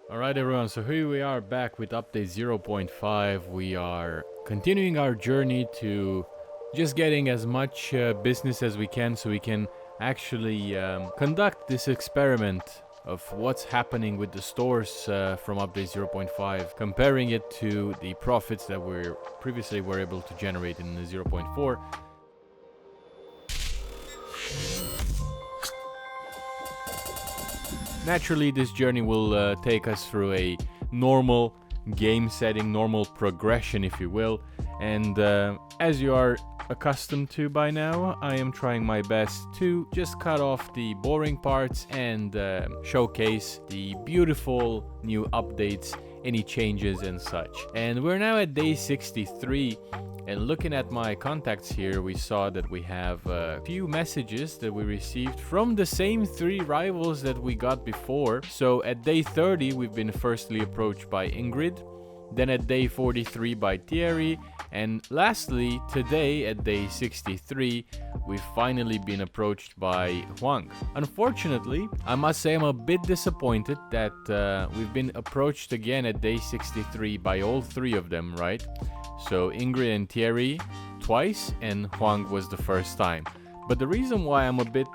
Alright everyone, so here we are back with update 0.5. We are continuing our journey to just getting as much business as we can so we can actually conduct this experiment of what's happening with the stores from update 0.5, comparing it to the profits that we previously were able to generate in the 0.4. Naturally, this journey will take us through a normal game setting, normal progression, if you will. And as you are accustomed to by now, I am trying my best to just cut off the boring parts and showcase the beautiful new updates, any changes and such. And we're now at day 63. And looking at my contacts here, we saw that we have a few messages that we received from the same 3 rivals that we got before. So at day 30, we've been firstly approached by Ingrid, then at day 43 by Thierry, and lastly, today at day 63, we've finally been approached by Huang. Unfortunately, I must say I'm a bit disappointed that we've been approached again at day 63 by all 3 of them, right? So Ingrid and Thierry twice, and Huang was the first time. But the reason why I'm a bit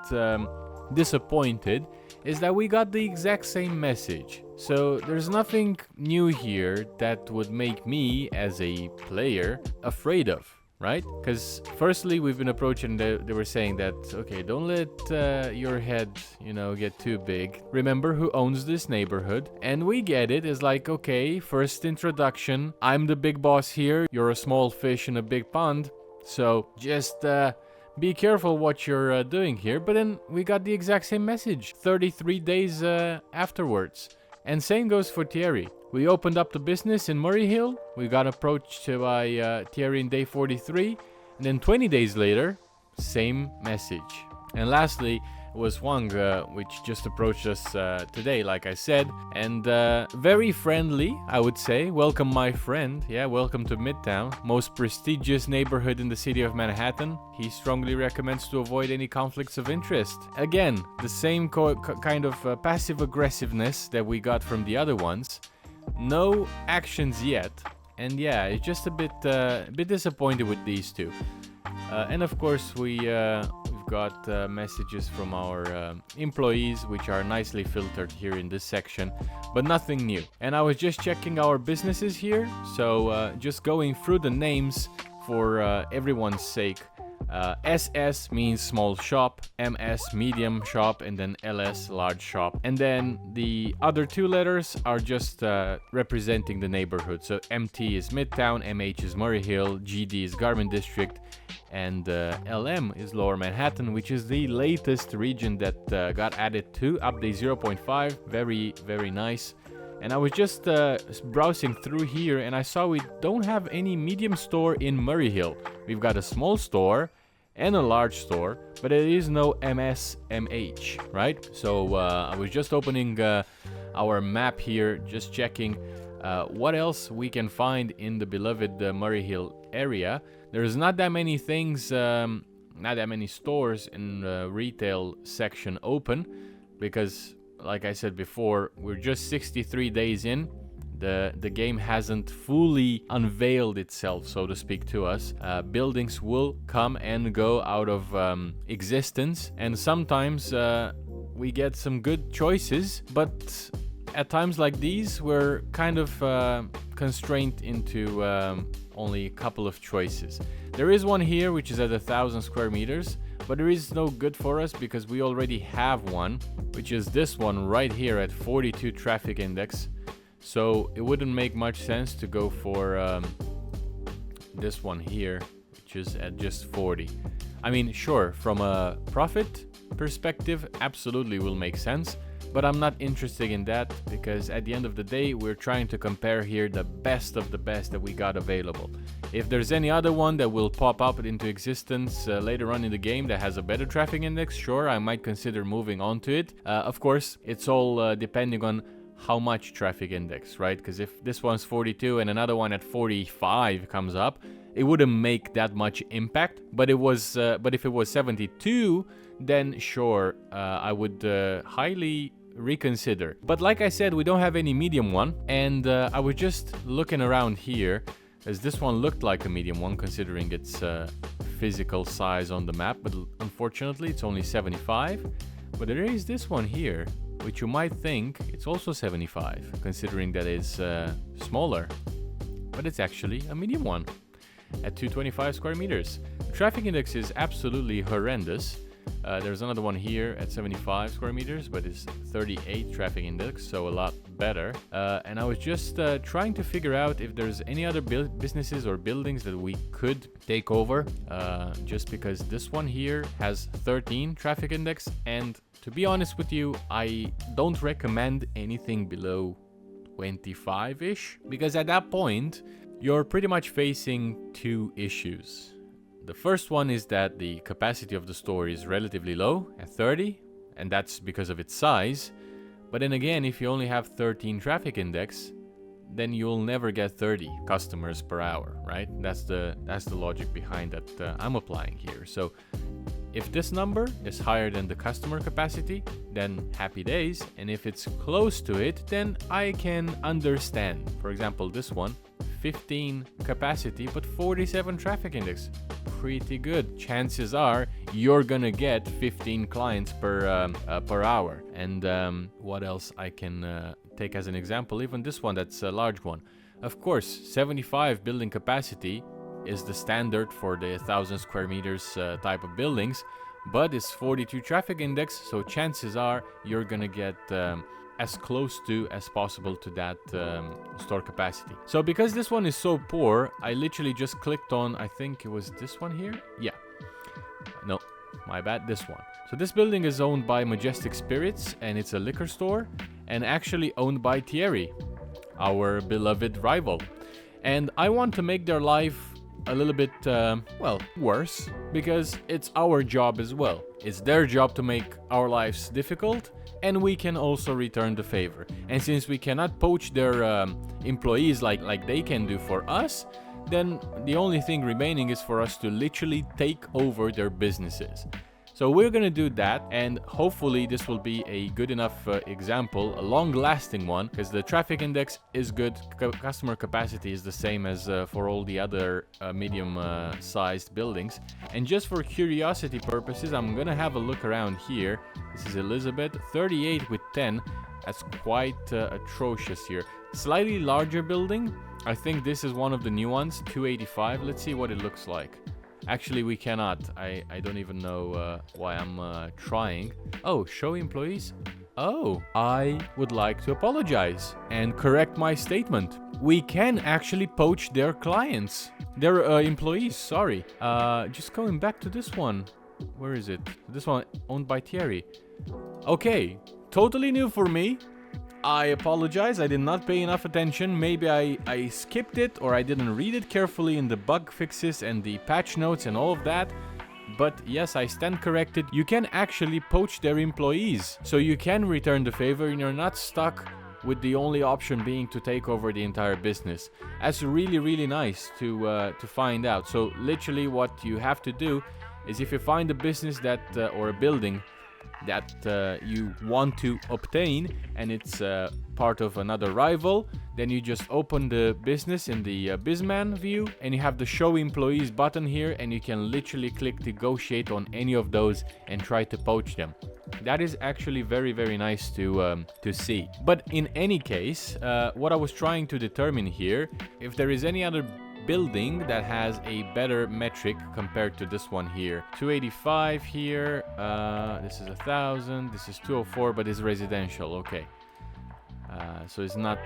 disappointed is that we got the exact same message. So there's nothing new here that would make me, as a player, afraid of, right? Because firstly, we've been approaching, they were saying that, okay, don't let your head, get too big. Remember who owns this neighborhood. And we get it. It's like, okay, first introduction. I'm the big boss here. You're a small fish in a big pond. So just be careful what you're doing here. But then we got the exact same message 33 days afterwards. And same goes for Thierry. We opened up the business in Murray Hill. We got approached by Thierry in day 43. And then 20 days later, same message. And lastly, was Huang, which just approached us today, like I said. And very friendly, I would say. Welcome, my friend. Yeah, welcome to Midtown. Most prestigious neighborhood in the city of Manhattan. He strongly recommends to avoid any conflicts of interest. Again, the same kind of passive aggressiveness that we got from the other ones. No actions yet. And yeah, it's just a bit disappointed with these two. And of course, we've got messages from our employees, which are nicely filtered here in this section, but nothing new. And I was just checking our businesses here, so just going through the names for everyone's sake. SS means small shop, MS medium shop, and then LS large shop. And then the other 2 letters are just representing the neighborhood. So MT is Midtown, MH is Murray Hill, GD is Garment District, and LM is Lower Manhattan, which is the latest region that got added to update 0.5. Very, very nice. And I was just browsing through here, and I saw we don't have any medium store in Murray Hill. We've got a small store and a large store, but there is no MSMH, right? So I was just opening our map here, just checking what else we can find in the beloved Murray Hill area. There's not that many things, not that many stores in the retail section open, because like I said before, we're just 63 days in. The game hasn't fully unveiled itself, so to speak, to us. Buildings will come and go out of existence, and sometimes we get some good choices, but at times like these, we're kind of constrained into only a couple of choices. There is one here which is at 1,000 square meters, but there is no good for us because we already have one, which is this one right here at 42 traffic index. So it wouldn't make much sense to go for this one here, which is at just 40. I mean, sure, from a profit perspective, absolutely will make sense, but I'm not interested in that because at the end of the day, we're trying to compare here the best of the best that we got available. If there's any other one that will pop up into existence later on in the game that has a better traffic index, sure, I might consider moving on to it. Of course, it's all depending on how much traffic index, right? Because if this one's 42 and another one at 45 comes up, it wouldn't make that much impact. But if it was 72, then sure, I would highly reconsider. But like I said, we don't have any medium one, and I was just looking around here, as this one looked like a medium one considering its physical size on the map, but unfortunately it's only 75. But there is this one here, which you might think it's also 75, considering that it's smaller. But it's actually a medium one at 225 square meters. The traffic index is absolutely horrendous. There's another one here at 75 square meters, but it's 38 traffic index, so a lot better. And I was just trying to figure out if there's any other businesses or buildings that we could take over, just because this one here has 13 traffic index, and to be honest with you, I don't recommend anything below 25-ish, because at that point, you're pretty much facing two issues. The first one is that the capacity of the store is relatively low at 30, and that's because of its size. But then again, if you only have 13 traffic index, then you'll never get 30 customers per hour, right? That's the logic behind that I'm applying here. So if this number is higher than the customer capacity, then happy days. And if it's close to it, then I can understand. For example, this one, 15 capacity, but 47 traffic index. Pretty good. Chances are you're gonna get 15 clients per hour. And what else I can take as an example? Even this one, that's a large one. Of course, 75 building capacity is the standard for the 1,000 square meters type of buildings, but it's 42 traffic index, so chances are you're gonna get as close to as possible to that store capacity. So because this one is so poor, I literally just clicked on, I think it was this one here? Yeah. No, my bad, this one. So this building is owned by Majestic Spirits, and it's a liquor store, and actually owned by Thierry, our beloved rival. And I want to make their life a little bit, worse, because it's our job as well. It's their job to make our lives difficult, and we can also return the favor. And since we cannot poach their employees like they can do for us, then the only thing remaining is for us to literally take over their businesses. So we're gonna do that, and hopefully this will be a good enough example, a long-lasting one, because the traffic index is good, customer capacity is the same as for all the other medium-sized buildings. And just for curiosity purposes, I'm gonna have a look around here. This is Elizabeth, 38 with 10. That's quite atrocious here. Slightly larger building. I think this is one of the new ones, 285. Let's see what it looks like. Actually, we cannot. I don't even know why I'm trying. Oh, show employees? Oh, I would like to apologize and correct my statement. We can actually poach their clients. Their employees, sorry. Just going back to this one. Where is it? This one owned by Thierry. Okay, totally new for me. I apologize, I did not pay enough attention. Maybe I skipped it, or I didn't read it carefully in the bug fixes and the patch notes and all of that. But yes, I stand corrected. You can actually poach their employees, so you can return the favor and you're not stuck with the only option being to take over the entire business. That's really, really nice to find out. So literally what you have to do is, if you find a business that or a building that you want to obtain, and it's part of another rival, then you just open the business in the Bizman view, and you have the show employees button here, and you can literally click negotiate on any of those and try to poach them. That is actually very, very nice to see. But in any case, what I was trying to determine here, if there is any other building that has a better metric compared to this one here. 285 here, this is 1,000, this is 204, but it's residential. Okay, so it's not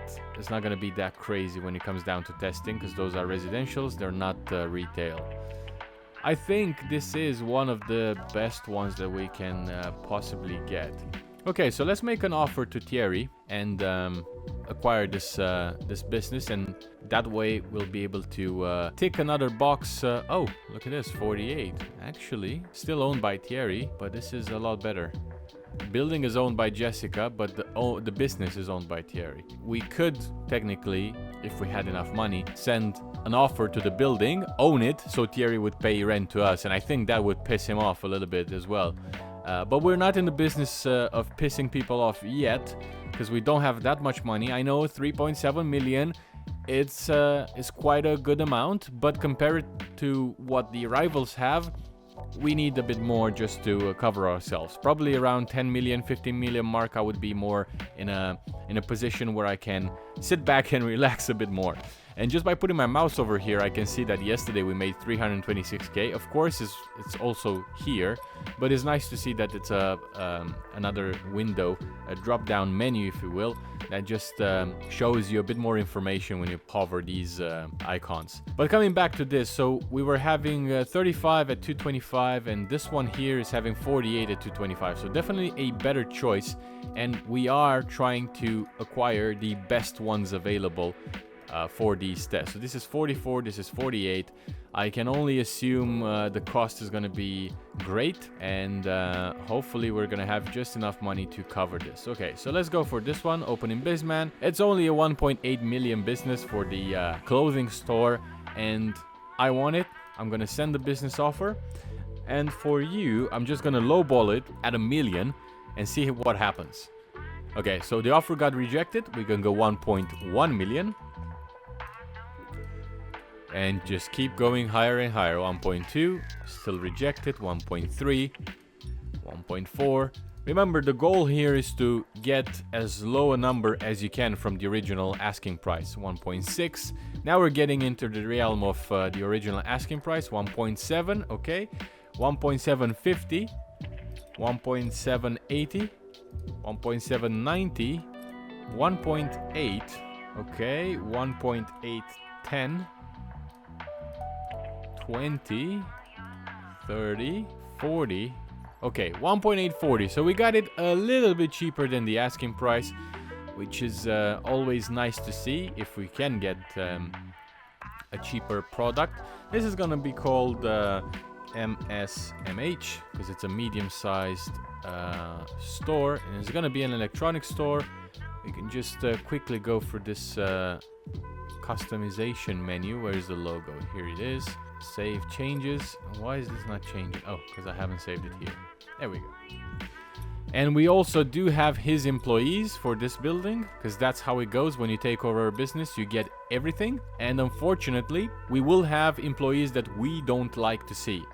gonna be that crazy when it comes down to testing, because those are residentials, they're not retail. I think this is one of the best ones that we can possibly get. Okay, so let's make an offer to Thierry and acquire this business, and that way we'll be able to tick another box. Oh, look at this, 48. Actually, still owned by Thierry, but this is a lot better. Building is owned by Jessica, but the business is owned by Thierry. We could technically, if we had enough money, send an offer to the building, own it, so Thierry would pay rent to us, and I think that would piss him off a little bit as well. But we're not in the business of pissing people off yet, because we don't have that much money. I know 3.7 million, it's quite a good amount, but compared to what the rivals have, we need a bit more just to cover ourselves. Probably around 10 million, 15 million mark, I would be more in a position where I can sit back and relax a bit more. And just by putting my mouse over here, I can see that yesterday we made 326k. Of course, it's also here, but it's nice to see that it's another window, a drop-down menu, if you will, that just shows you a bit more information when you hover these icons. But coming back to this, so we were having 35 at 225, and this one here is having 48 at 225. So definitely a better choice, and we are trying to acquire the best ones available for these tests. So this is 44, this is 48. I can only assume the cost is going to be great, and hopefully we're going to have just enough money to cover this. Okay, so let's go for this one, opening Bizman. It's only a 1.8 million business for the clothing store, and I want it. I'm going to send the business offer, and for you, I'm just going to lowball it at $1 million and see what happens. Okay, so the offer got rejected. We can go 1.1 million. And just keep going higher and higher. 1.2, still rejected. 1.3, 1.4. Remember, the goal here is to get as low a number as you can from the original asking price. 1.6. Now we're getting into the realm of the original asking price. 1.7, okay. 1.750. 1.780. 1.790. 1.8, okay. 1.810. 20, 30, 40. Okay, 1.840. So we got it a little bit cheaper than the asking price, which is always nice to see if we can get a cheaper product. This is gonna be called MSMH because it's a medium-sized store, and it's gonna be an electronics store. We can just quickly go for this customization menu. Where's the logo? Here it is. Save changes. Why is this not changing? Oh, because I haven't saved it here. There we go. And we also do have his employees for this building, because that's how it goes when you take over a business. You get everything, and unfortunately we will have employees that we don't like to see.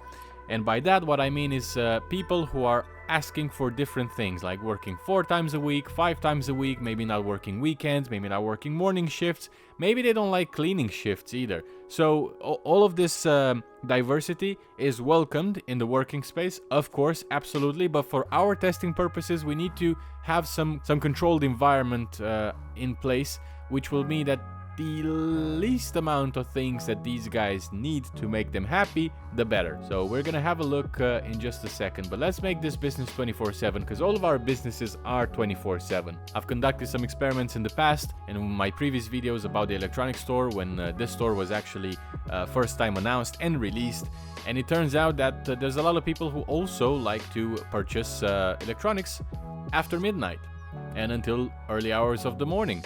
And by that, what I mean is people who are asking for different things, like working 4 times a week, 5 times a week, maybe not working weekends, maybe not working morning shifts, maybe they don't like cleaning shifts either. So all of this diversity is welcomed in the working space, of course, absolutely. But for our testing purposes, we need to have some controlled environment in place, which will mean that the least amount of things that these guys need to make them happy, the better. So we're gonna have a look in just a second, but let's make this business 24/7, because all of our businesses are 24/7. I've conducted some experiments in the past and in my previous videos about the electronics store, when this store was actually first time announced and released, and it turns out that there's a lot of people who also like to purchase electronics after midnight and until early hours of the morning,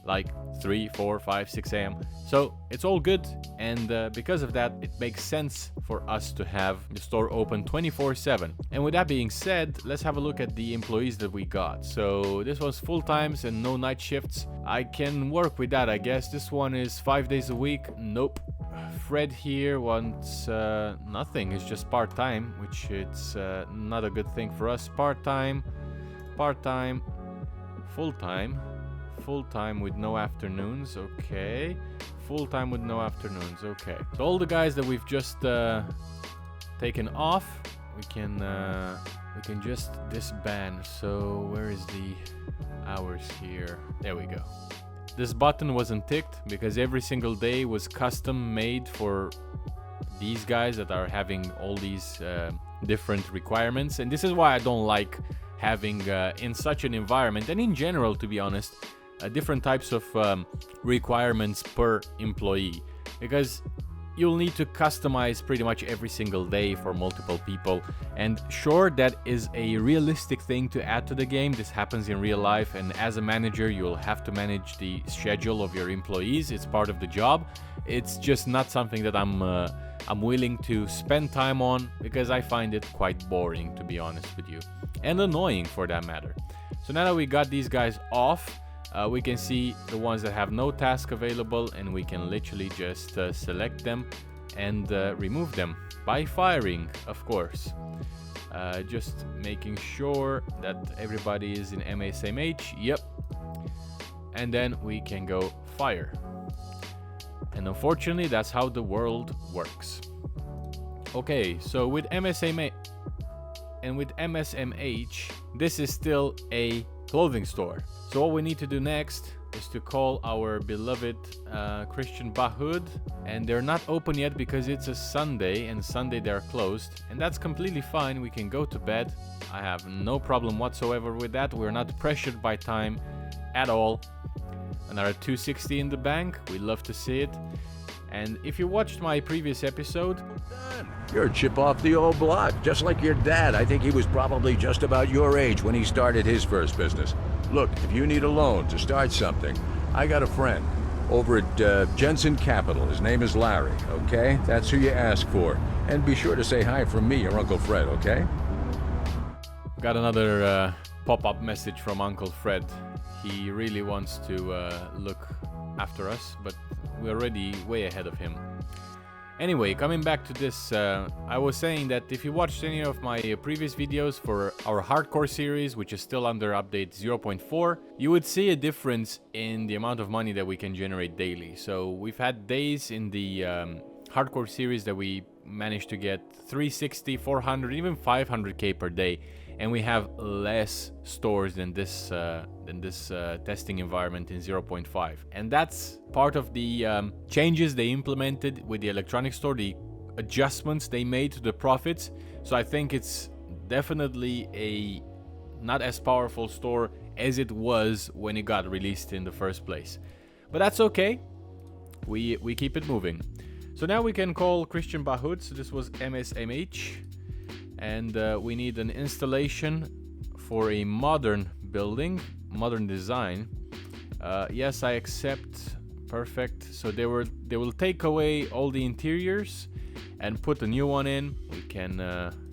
like 3, 4, 5, 6 a.m. So it's all good, and because of that, it makes sense for us to have the store open 24/7. And with that being said, let's have a look at the employees that we got. So this was full times and no night shifts. I can work with that, I guess. This one is 5 days a week. Nope. Fred here wants nothing. It's just part-time, which it's not a good thing for us. Part-time, part-time, full-time. Full-time with no afternoons, okay. Full-time with no afternoons, okay. So all the guys that we've just taken off, we can just disband. So where is the hours here? There we go. This button wasn't ticked because every single day was custom made for these guys that are having all these different requirements. And this is why I don't like having in such an environment, and in general, to be honest, different types of requirements per employee, because you'll need to customize pretty much every single day for multiple people. And sure, that is a realistic thing to add to the game. This happens in real life, and as a manager, you'll have to manage the schedule of your employees. It's part of the job. It's just not something that I'm willing to spend time on, because I find it quite boring, to be honest with you, and annoying for that matter. So now that we got these guys off, we can see the ones that have no task available, and we can literally just select them and remove them by firing, of course. Just making sure that everybody is in MSMH. Yep. And then we can go fire. And unfortunately, that's how the world works. Okay, so with MSMH and with MSMH, this is still a clothing store. So what we need to do next is to call our beloved Christian Bahud, and they're not open yet because it's a Sunday, and Sunday they're closed, and that's completely fine. We can go to bed. I have no problem whatsoever with that. We're not pressured by time at all. Another 260 in the bank. We love to see it. And if you watched my previous episode, you're a chip off the old block, just like your dad. I think he was probably just about your age when he started his first business. Look, if you need a loan to start something, I got a friend over at Jensen Capital. His name is Larry, okay? That's who you ask for. And be sure to say hi from me, your Uncle Fred, okay? got another pop-up message from Uncle Fred. He really wants to look after us, but we're already way ahead of him. Anyway, coming back to this, I was saying that if you watched any of my previous videos for our hardcore series, which is still under update 0.4, you would see a difference in the amount of money that we can generate daily. So we've had days in the hardcore series that we managed to get 360, 400, even 500k per day, and we have less stores than this testing environment in 0.5. And that's part of the changes they implemented with the electronic store, the adjustments they made to the profits. So I think it's definitely a not as powerful store as it was when it got released in the first place. But that's okay. We keep it moving. So now we can call Christian Bahut. So this was MSMH. And we need an installation for a modern building, modern design. Yes, I accept. Perfect. So they will take away all the interiors and put a new one in. We can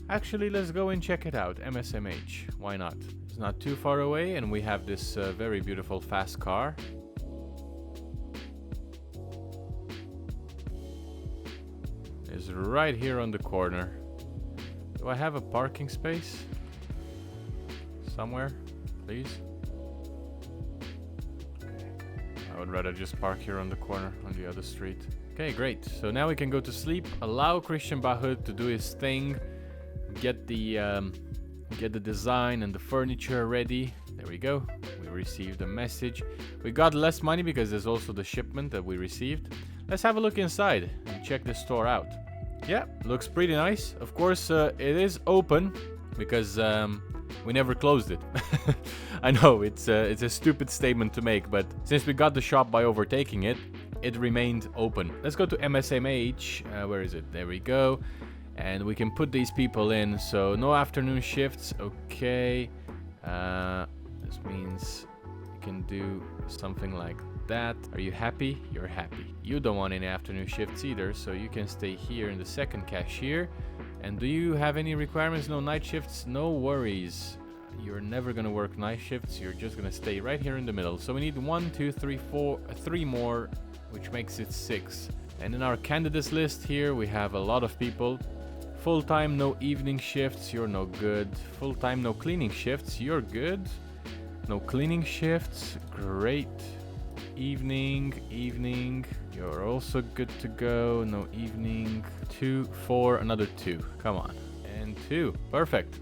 actually, let's go and check it out. MSMH, why not? It's not too far away, and we have this very beautiful fast car. It's right here on the corner. Do I have a parking space somewhere, please? I would rather just park here on the corner on the other street. Okay, great. So now we can go to sleep. Allow Christian Bahut to do his thing. Get the design and the furniture ready. There we go. We received a message. We got less money because there's also the shipment that we received. Let's have a look inside and check the store out. Yeah, looks pretty nice. Of course, it is open because we never closed it. I know it's a stupid statement to make, but since we got the shop by overtaking it, it remained open. Let's go to MSMH. Where is it? There we go. And we can put these people in. So no afternoon shifts. Okay. This means you can do something like that. Are you happy? You're happy. You don't want any afternoon shifts either, so you can stay here in the second cashier. And do you have any requirements? No night shifts? No worries. You're never gonna work night shifts. You're just gonna stay right here in the middle. So we need 1, 2, 3, 4, 3 more, which makes it 6. And in our candidates list here, we have a lot of people. Full-time, no evening shifts. You're no good. Full-time, no cleaning shifts. You're good. No cleaning shifts. Great. Evening, you're also good to go. No evening. 2, 4, another 2. Come on. And 2. Perfect.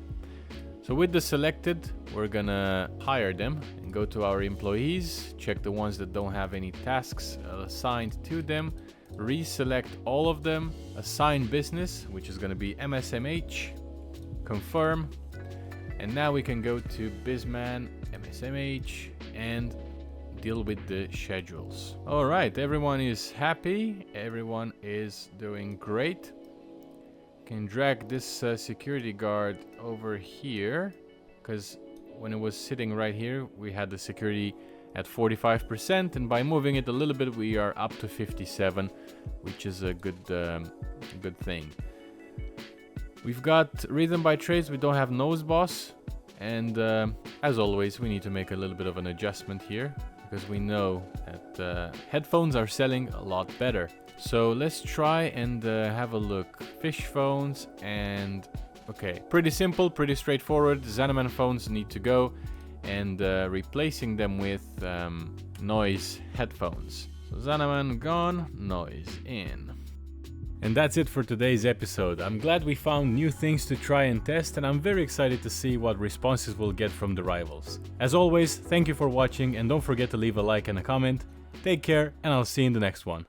So with the selected, we're gonna hire them and go to our employees, check the ones that don't have any tasks assigned to them, reselect all of them, assign business, which is gonna be MSMH, confirm, and now we can go to Bizman, MSMH, and deal with the schedules. Alright, everyone is happy, everyone is doing great. Can drag this security guard over here, because when it was sitting right here we had the security at 45%, and by moving it a little bit we are up to 57, which is a good thing. We've got rhythm by trades, we don't have nose boss, and as always we need to make a little bit of an adjustment here, because we know that headphones are selling a lot better. So let's try and have a look. Fish phones and... okay, pretty simple, pretty straightforward. Xanaman phones need to go, and replacing them with noise headphones. So Xanaman gone, noise in. And that's it for today's episode. I'm glad we found new things to try and test, and I'm very excited to see what responses we'll get from the rivals. As always, thank you for watching, and don't forget to leave a like and a comment. Take care, and I'll see you in the next one.